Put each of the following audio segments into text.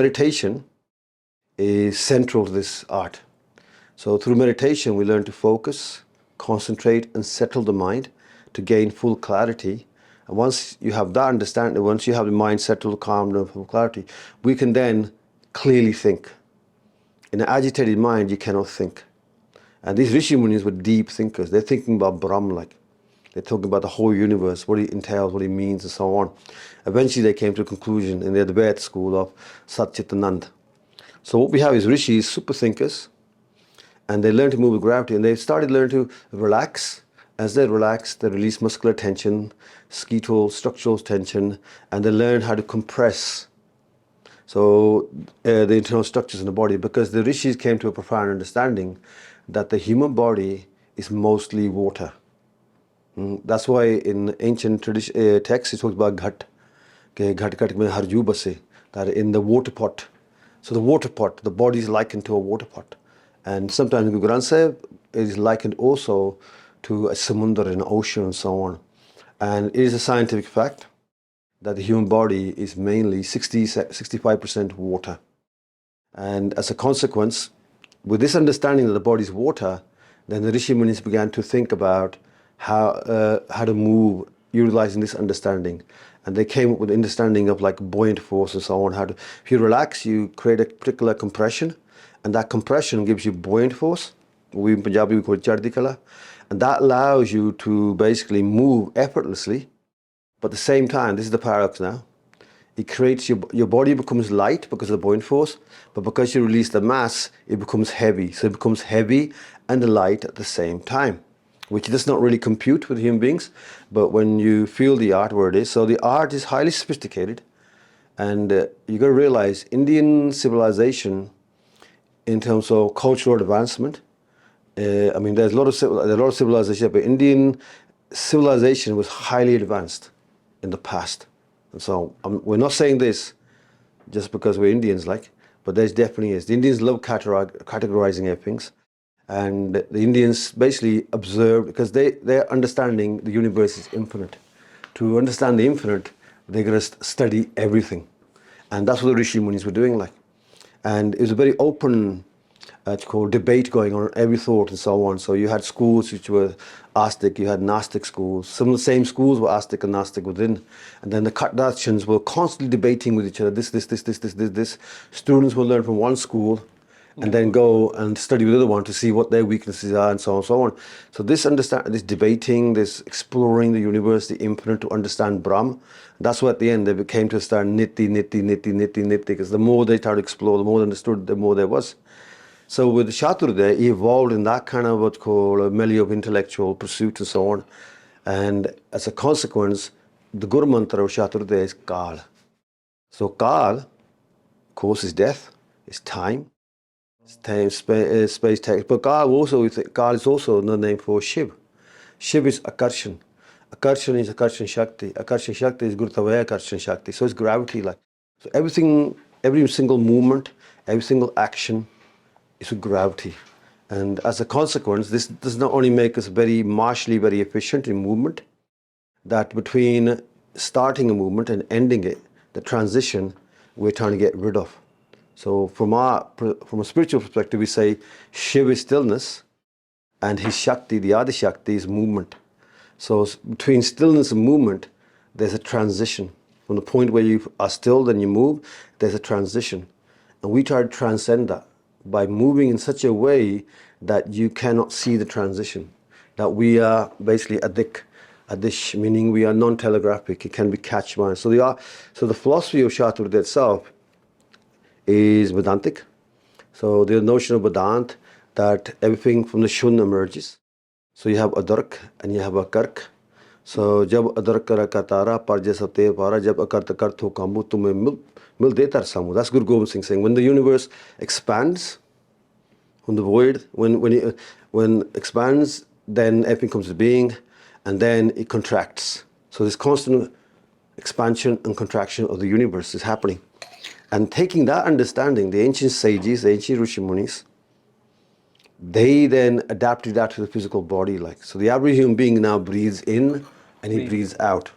meditation is central to this art. So through meditation, we learn to focus, concentrate, and settle the mind to gain full clarity. And once you have that understanding, once you have the mind settled, calmed, and full clarity, we can then clearly think. In an agitated mind, you cannot think. And these Rishi Munis were deep thinkers. They're thinking about Brahm, like. They're talking about the whole universe, what it entails, what it means, and so on. Eventually, they came to a conclusion in the Advaita school of Satchitananda. So what we have is Rishis, super thinkers, and they learn to move with gravity, and they started learning to relax. As they relax, they release muscular tension, skeletal, structural tension, and they learn how to compress. So the internal structures in the body, because the Rishis came to a profound understanding that the human body is mostly water. That's why in ancient texts it talks about ghat, ghat mein harju base, that in the water pot. So the water pot, the body is likened to a water pot. And sometimes in Guru Granth Sahib, it is likened also to a samundar, an ocean, and so on. And it is a scientific fact that the human body is mainly 65% water. And as a consequence, with this understanding that the body is water, then the Rishi Munis began to think about how to move, utilizing this understanding. And they came up with understanding of like buoyant force and so on. If you relax, you create a particular compression, and that compression gives you buoyant force. We in Punjabi we call it chardi kala, and that allows you to basically move effortlessly. But at the same time, this is the paradox now. It creates your body becomes light because of the buoyant force, but because you release the mass, it becomes heavy. So it becomes heavy and light at the same time, which does not really compute with human beings. But when you feel the art where it is, so the art is highly sophisticated, and you got to realize Indian civilization, in terms of cultural advancement, I mean, there's a lot of civilization, but Indian civilization was highly advanced in the past. And so we're not saying this just because we're Indians, like, but there definitely is. The Indians love categorizing everything. And the Indians basically observe, because they're understanding the universe is infinite. To understand the infinite, they're going to study everything. And that's what the Rishi Munis were doing, like. And it was a very open debate going on every thought and so on. So you had schools which were Astic, you had Gnostic schools. Some of the same schools were Astic and Gnostic within. And then the Kardashians were constantly debating with each other, this. Students will learn from one school and then go and study with the other one to see what their weaknesses are and so on and so on. So this debating, this exploring the universe, the infinite, to understand Brahm, that's why at the end they came to understand niti, because the more they started to explore, the more they understood, the more there was. So with Shaturday, he evolved in that kind of what's called a milieu of intellectual pursuit and so on. And as a consequence, the Guru Mantra of Shaturday is Kal. So Kal, of course, is death, is time. Time, space, time. But Kal is also another name for Shiv. Shiv is Akarshan. Akarshan is Akarshan Shakti. Akarshan Shakti is Gurtavaya Akarshan Shakti. So it's gravity like. So every single movement, every single action is with gravity. And as a consequence, this does not only make us very martially, very efficient in movement, that between starting a movement and ending it, the transition, we're trying to get rid of. So from a spiritual perspective, we say Shiva is stillness, and his Shakti, the Adi Shakti, is movement. So between stillness and movement, there's a transition. From the point where you are still, then you move, there's a transition. And we try to transcend that by moving in such a way that you cannot see the transition. That we are basically adish, meaning we are non-telegraphic, it can be catched by. So the philosophy of Shaturday itself is Vedantic. So the notion of Vedant, that everything from the Shun emerges. So you have Adark and you have Akark. So jab Adark kara katara par jaisa te para, jab Akarta kar to kambu tumhe mil detar samu. That's Guru Gobind Singh saying, when the universe expands, when the void, when expands, then everything comes to being, and then it contracts. So this constant expansion and contraction of the universe is happening. And taking that understanding, the ancient sages, the ancient Rishi Munis, they then adapted that to the physical body. Like, so the average human being now breathes in and he breathes out.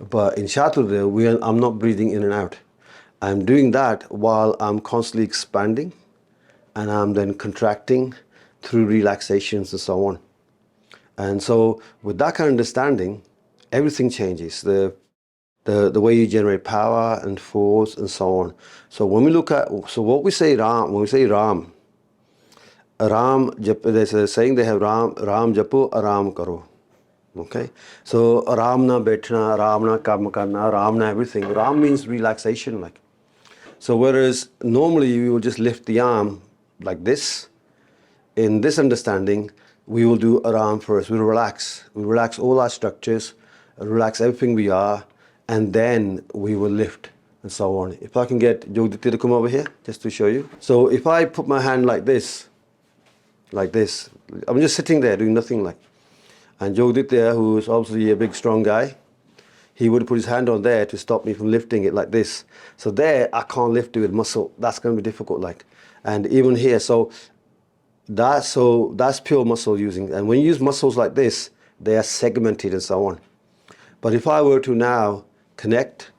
But in Shaturday, I'm not breathing in and out. I'm doing that while I'm constantly expanding, and I'm then contracting through relaxations and so on. And so with that kind of understanding, everything changes. The way you generate power and force and so on. So when we look at, so what we say Ram, when we say Ram, there's a saying they have Ram japo, Aram karo. Okay? So Aram na betna, Aram na kam karna, Aram na everything. Ram means relaxation, like. So whereas normally we will just lift the arm like this, in this understanding, we will do Aram first. We'll relax. We relax all our structures, relax everything we are, and then we will lift and so on. If I can get Yogditi to come over here, just to show you. So if I put my hand like this, I'm just sitting there doing nothing like. And Yogditi, who is obviously a big strong guy, he would put his hand on there to stop me from lifting it like this. So there, I can't lift it with muscle. That's going to be difficult, like. And even here, so that's pure muscle using. And when you use muscles like this, they are segmented and so on. But if I were to now connect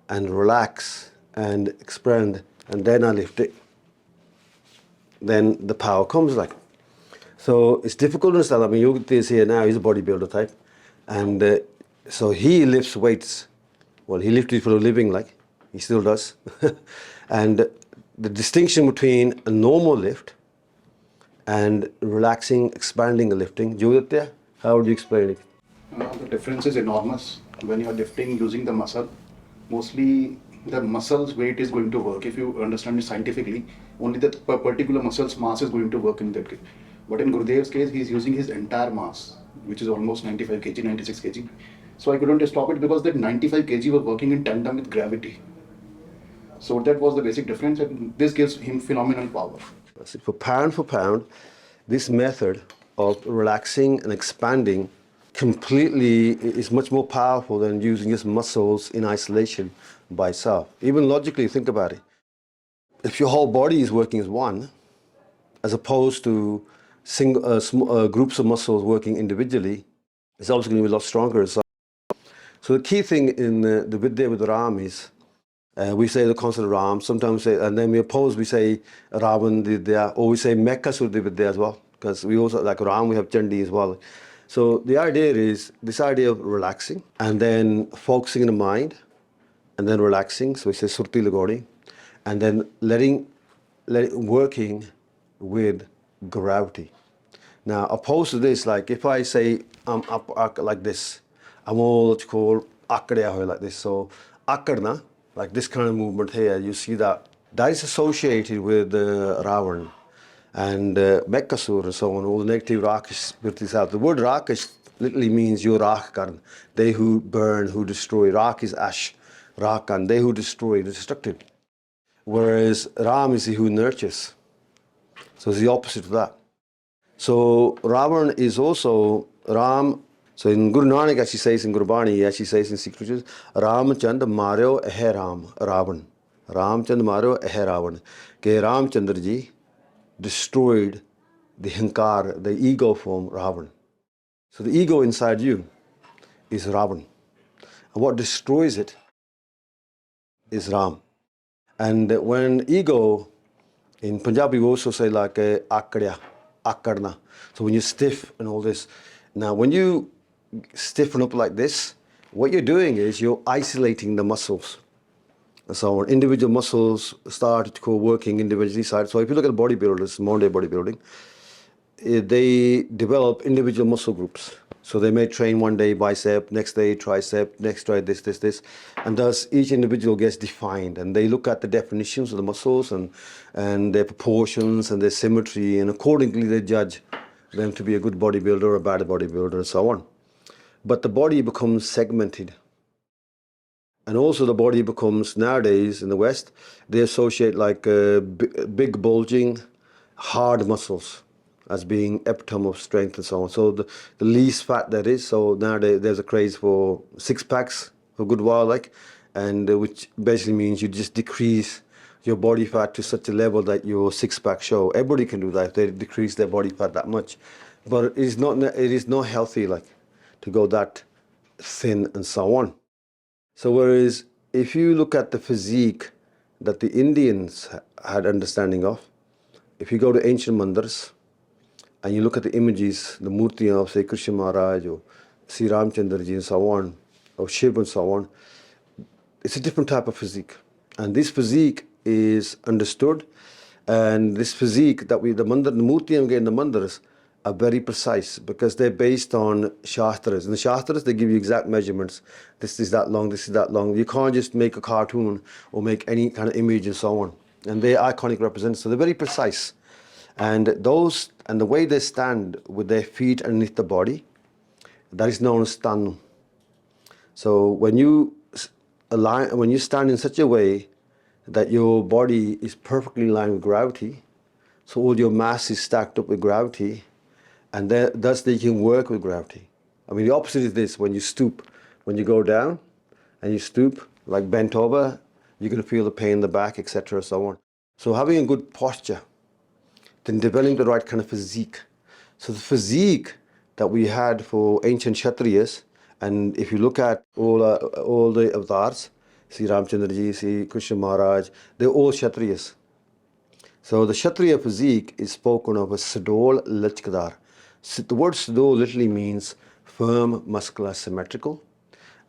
and relax and expand, and then I lift it, then the power comes, like. So it's difficult to understand. I mean, Yogita is here now, he's a bodybuilder type. And so he lifts weights. Well, he lifted for a living, like, he still does. And the distinction between a normal lift and relaxing, expanding the lifting, Yogita, how would you explain it? The difference is enormous. When you are lifting using the muscle, mostly the muscle's weight is going to work. If you understand it scientifically, only the particular muscle's mass is going to work in that case. But in Gurudev's case, he is using his entire mass, which is almost 95 kg, 96 kg. So I couldn't stop it because that 95 kg were working in tandem with gravity. So that was the basic difference, and this gives him phenomenal power. For pound, this method of relaxing and expanding completely is much more powerful than using just muscles in isolation by itself. Even logically, think about it. If your whole body is working as one, as opposed to groups of muscles working individually, it's obviously going to be a lot stronger. So the key thing in the Vidya with Ram is, we say the concept of Ram, sometimes we say, and then we say Ravan Vidya, or we say Mekkasur Vidya as well, because we also, like Ram, we have Chandi as well. So the idea is this idea of relaxing and then focusing in the mind and then relaxing. So we say Surti Lagoni, and then letting working with gravity. Now, opposed to this, like if I say I'm up like this, I'm all what you call akkadya like this. So akkarna, like this kind of movement here, you see that is associated with Ravan and Mekkasur and so on, all the negative Rakish spirits out. The word Rakish literally means your Rakkarn, they who burn, who destroy. Rak is ash, Rakkan, they who destroy, destructive. Whereas Ram is he who nurtures. So it's the opposite of that. So Ravan is also Ram. So in Guru Nanak actually says in Gurbani, he actually says in Secret Ramchand Maryo Ehe Ram, Ravan. Ramchand Maryo Ehe Ravan. Ke Ramchandra ji destroyed the Hankar, the ego form Ravan. So the ego inside you is Ravan. And what destroys it is Ram. And when ego, in Punjabi we also say like akadya, akarna. So when you're stiff and all this. Now when you stiffen up like this, what you're doing is you're isolating the muscles. And so on. Individual muscles start to go working individually. So if you look at bodybuilders, modern day bodybuilding, they develop individual muscle groups. So they may train one day bicep, next day tricep, next try this. And thus each individual gets defined, and they look at the definitions of the muscles and their proportions and their symmetry, and accordingly they judge them to be a good bodybuilder or a bad bodybuilder and so on. But the body becomes segmented. And also the body becomes, nowadays in the West, they associate like big bulging, hard muscles as being epitome of strength and so on. So the least fat that is, so nowadays there's a craze for six packs for a good while, like, and which basically means you just decrease your body fat to such a level that your six pack show. Everybody can do that if they decrease their body fat that much. But it is not healthy, like, to go that thin and so on. So whereas if you look at the physique that the Indians had understanding of. If you go to ancient mandirs and you look at the images, the murti of, say, Krishna Maharaj or Sri Ramchandra ji and so on, or Shiv and so on, it's a different type of physique. And this physique is understood, and this physique that the murti and the mandirs are very precise because they're based on Shastras. In the Shastras, they give you exact measurements. This is that long, this is that long. You can't just make a cartoon or make any kind of image and so on. And they're iconic representatives, so they're very precise. And the way they stand with their feet underneath the body, that is known as stanu. So when you stand in such a way that your body is perfectly in line with gravity, so all your mass is stacked up with gravity, and thus they can work with gravity. I mean, the opposite is this: when you stoop, when you go down and you stoop, like bent over, you're going to feel the pain in the back, etc., so on. So having a good posture, then developing the right kind of physique. So the physique that we had for ancient Kshatriyas, and if you look at all the avatars, Sri Ramchandra ji, Sri Krishna Maharaj, they're all Kshatriyas. So the Kshatriya physique is spoken of as Sadol Lachkadar. The word Sadol literally means firm, muscular, symmetrical.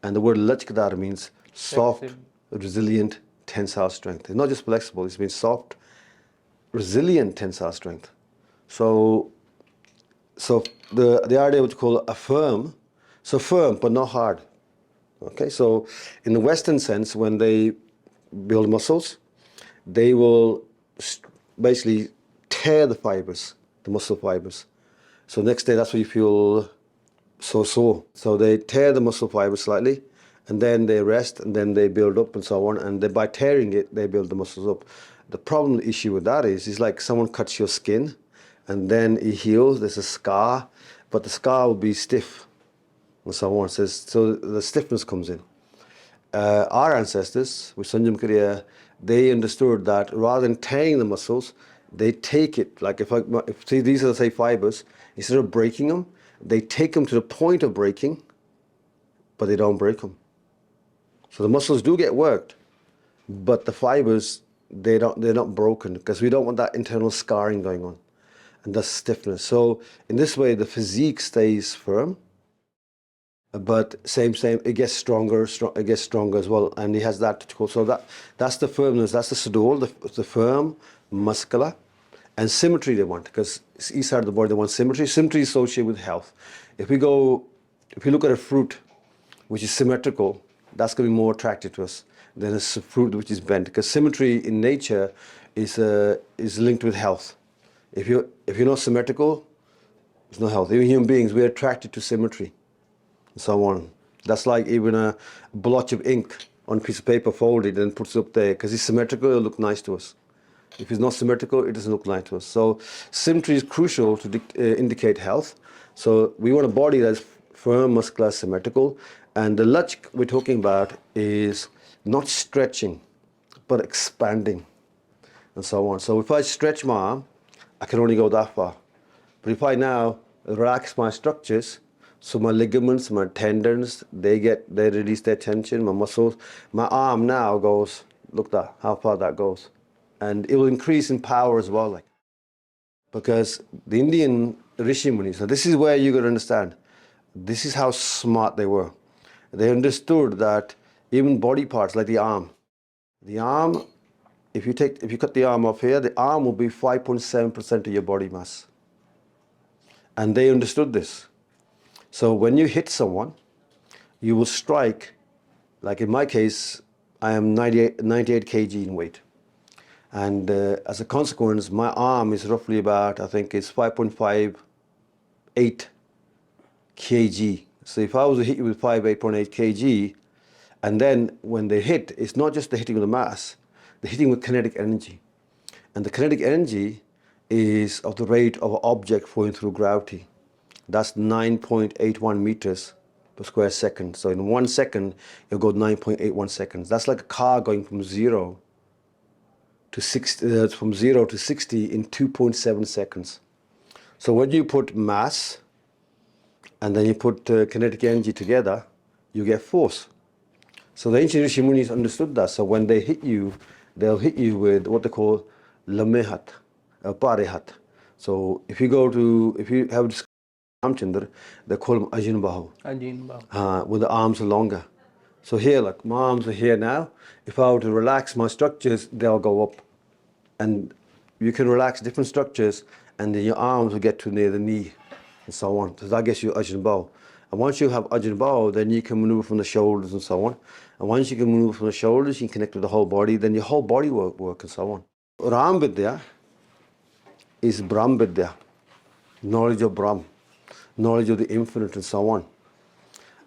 And the word Lachkadar means soft, resilient, tensile strength. It's not just flexible, it means soft, resilient tensile strength. So the idea what you call a firm, so firm but not hard. Okay, so in the Western sense, when they build muscles, they will basically tear the fibers, the muscle fibers. So next day, that's why you feel so sore. So they tear the muscle fibers slightly, and then they rest, and then they build up and so on. And by tearing it, they build the muscles up. The problem, the issue with that is like someone cuts your skin, and then it heals. There's a scar, but the scar will be stiff, and so on. So the stiffness comes in. Our ancestors, with SangamTalks, they understood that rather than tearing the muscles, they take it, like if these are, say, fibers, instead of breaking them, they take them to the point of breaking, but they don't break them. So the muscles do get worked, but the fibers, they're not broken because we don't want that internal scarring going on, and thus stiffness. So in this way, the physique stays firm, but same, it gets stronger, it gets stronger as well, and he has that to call. So that's the firmness, that's the sadol, the firm, muscular, and symmetry they want, because each side of the body they want symmetry. Symmetry is associated with health. If we look at a fruit which is symmetrical, that's going to be more attractive to us than a fruit which is bent, because symmetry in nature is linked with health. If you're not symmetrical, there's no health. Even human beings, we're attracted to symmetry. So on. That's like even a blotch of ink on a piece of paper folded and puts it up there, because it's symmetrical, it'll look nice to us. If it's not symmetrical, it doesn't look nice to us. So symmetry is crucial to indicate health. So we want a body that's firm, muscular, symmetrical. And the lach we're talking about is not stretching, but expanding, and so on. So if I stretch my arm, I can only go that far. But if I now relax my structures, so my ligaments, my tendons, they release their tension, my muscles. My arm now goes, look how far that goes. And it will increase in power as well. Because the Indian Rishi Munis, so this is where you got to understand, this is how smart they were. They understood that even body parts like the arm, if you cut the arm off here, the arm will be 5.7% of your body mass. And they understood this. So when you hit someone, you will strike, like in my case, I am 98 kg in weight. And as a consequence, my arm is roughly about, I think it's 5.58 kg. So if I was to hit you with 8.8 kg, and then when they hit, it's not just the hitting with the mass, they're hitting with kinetic energy. And the kinetic energy is of the rate of an object flowing through gravity. That's 9.81 meters per square second. So in 1 second, you'll go 9.81 seconds. That's like a car going from 0 to 60 in 2.7 seconds. So when you put mass and then you put kinetic energy together, you get force. So the ancient Rishi Munis understood that. So when they hit you, they'll hit you with what they call lame hat, pare hat. So if you have Ramchandra, they call him Ajin Bahu. Ajin Bahu. With the arms are longer. So here, like my arms are here now. If I were to relax my structures, they'll go up. And you can relax different structures, and then your arms will get to near the knee, and so on. So that gets you Ajin Bahu. And once you have Ajin Bahu, then you can maneuver from the shoulders and so on. And once you can move from the shoulders, you can connect with the whole body, then your whole body work and so on. Ram Vidya is Brahm Vidya, knowledge of Brahm, knowledge of the infinite and so on.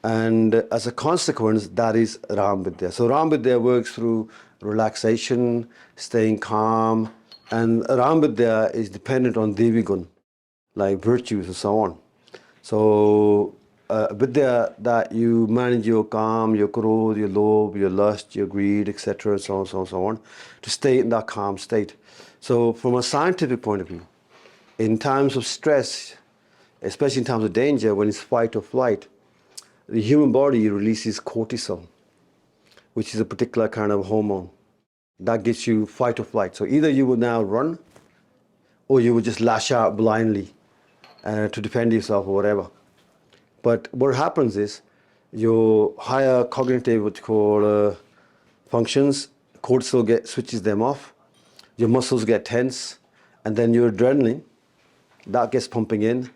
And as a consequence, that is Ram Vidya. So Ram Vidya works through relaxation, staying calm, and Ram Vidya is dependent on Devi Gun, like virtues and so on. So Vidya that you manage your calm, your krodh, your lobh, your lust, your greed, etc., and so on, so on, so on, to stay in that calm state. So from a scientific point of view, in times of stress, especially in times of danger, when it's fight or flight, the human body releases cortisol, which is a particular kind of hormone that gets you fight or flight. So either you will now run, or you will just lash out blindly to defend yourself or whatever. But what happens is your higher cognitive, what you call functions, cortisol switches them off, your muscles get tense, and then your adrenaline, that gets pumping in,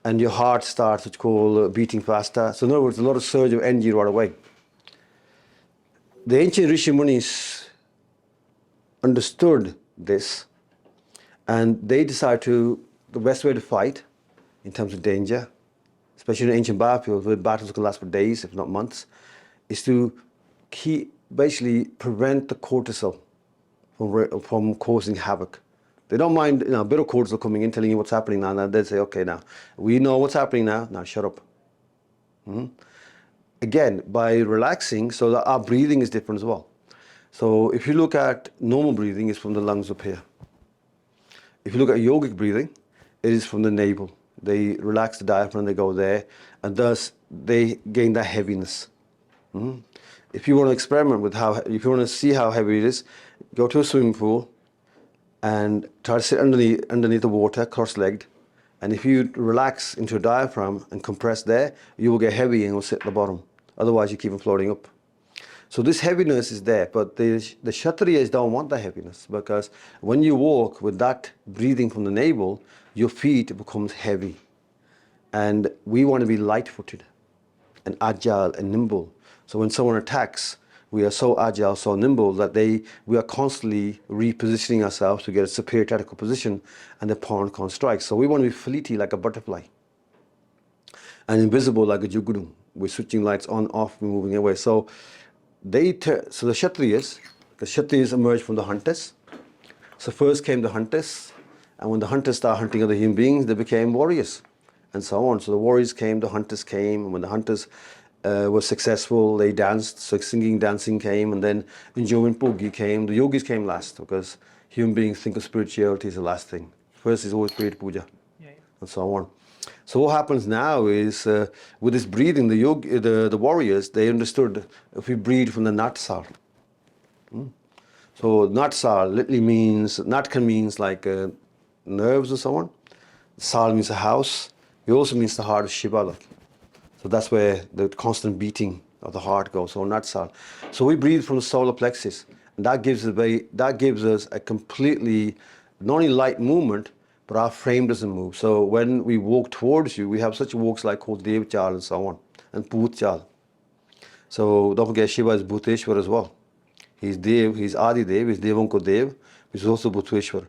and your heart starts, what you call beating faster. So in other words, a lot of surge of energy right away. The ancient Rishi Munis understood this, and they decided the best way to fight in terms of danger, especially in ancient battlefields where battles could last for days, if not months, is to basically prevent the cortisol from causing havoc. They don't mind a bit of cortisol coming in, telling you what's happening now. They say, okay, now we know what's happening now. Now shut up. Again, by relaxing, so that our breathing is different as well. So if you look at normal breathing, it's from the lungs up here. If you look at yogic breathing, it is from the navel. They relax the diaphragm, they go there, and thus they gain that heaviness. If you want to experiment with if you want to see how heavy it is, go to a swimming pool and try to sit underneath the water, cross-legged. And if you relax into a diaphragm and compress there, you will get heavy and will sit at the bottom. Otherwise, you keep on floating up. So this heaviness is there, but the Kshatriyas don't want that heaviness, because when you walk with that breathing from the navel, your feet becomes heavy. And we want to be light-footed and agile and nimble. So when someone attacks, we are so agile, so nimble that we are constantly repositioning ourselves to get a superior tactical position, and the opponent can't strike. So we want to be fleety like a butterfly and invisible like a jugunu. We're switching lights on, off, moving away. So the Kshatriyas emerged from the hunters. So first came the hunters, and when the hunters started hunting other human beings, they became warriors, and so on. So the warriors came, the hunters came, and when the hunters were successful, they danced. So singing, dancing came, and then enjoyment boogie came. The yogis came last, because human beings think of spirituality as the last thing. First is always Prit Puja, and so on. So what happens now is, with this breathing, the warriors, they understood if we breathe from the Natsal. So Natsal literally means, Natkan means like nerves and so on. Sal means a house. It also means the heart of Shiva. Like. So that's where the constant beating of the heart goes, so Natsal. So we breathe from the solar plexus, and that gives us a completely, not only light movement, but our frame doesn't move. So when we walk towards you, we have such walks like called Dev Chal and so on, and Bhut Chal. So don't forget, Shiva is Bhuteshwar as well. He's Dev, he's Adi Dev, he's Devon Ko Dev, he's also Bhuteshwar.